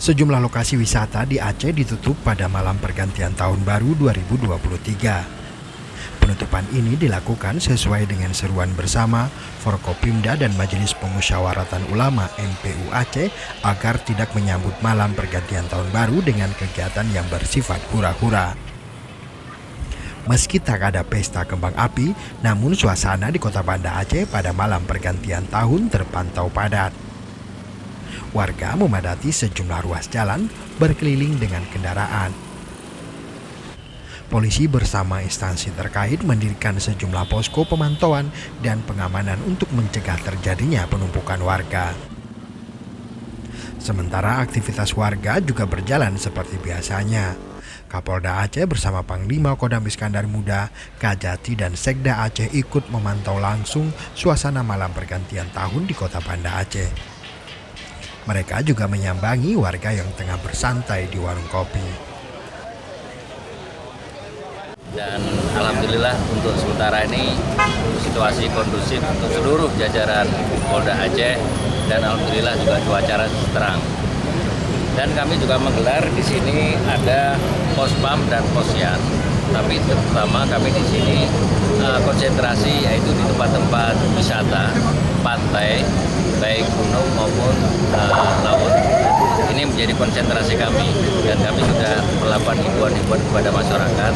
Sejumlah lokasi wisata di Aceh ditutup pada malam pergantian tahun baru 2023. Penutupan ini dilakukan sesuai dengan seruan bersama Forkopimda dan Majelis Pemusyawaratan Ulama MPU Aceh agar tidak menyambut malam pergantian tahun baru dengan kegiatan yang bersifat hura-hura. Meski tak ada pesta kembang api, namun suasana di Kota Banda Aceh pada malam pergantian tahun terpantau padat. Warga memadati sejumlah ruas jalan berkeliling dengan kendaraan. Polisi bersama instansi terkait mendirikan sejumlah posko pemantauan dan pengamanan untuk mencegah terjadinya penumpukan warga. Sementara aktivitas warga juga berjalan seperti biasanya. Kapolda Aceh bersama Panglima Kodam Iskandar Muda, Kajati dan Sekda Aceh ikut memantau langsung suasana malam pergantian tahun di Kota Banda Aceh. Mereka juga menyambangi warga yang tengah bersantai di warung kopi. Dan alhamdulillah untuk sementara ini situasi kondusif untuk seluruh jajaran Polda Aceh dan alhamdulillah juga cuaca terang. Dan kami juga menggelar di sini ada pospam dan posyan. Tapi terutama kami di sini konsentrasi yaitu di tempat-tempat wisata, pantai, baik gunung maupun laut. Ini menjadi konsentrasi kami dan kami sudah melakukan himbauan-himbauan kepada masyarakat,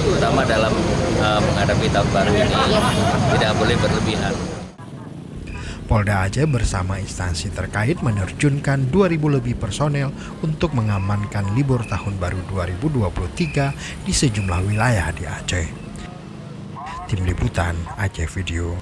terutama dalam menghadapi tahun baru ini tidak boleh berlebihan. Polda Aceh bersama instansi terkait menerjunkan 2.000 lebih personel untuk mengamankan libur tahun baru 2023 di sejumlah wilayah di Aceh. Tim Liputan Aceh Video.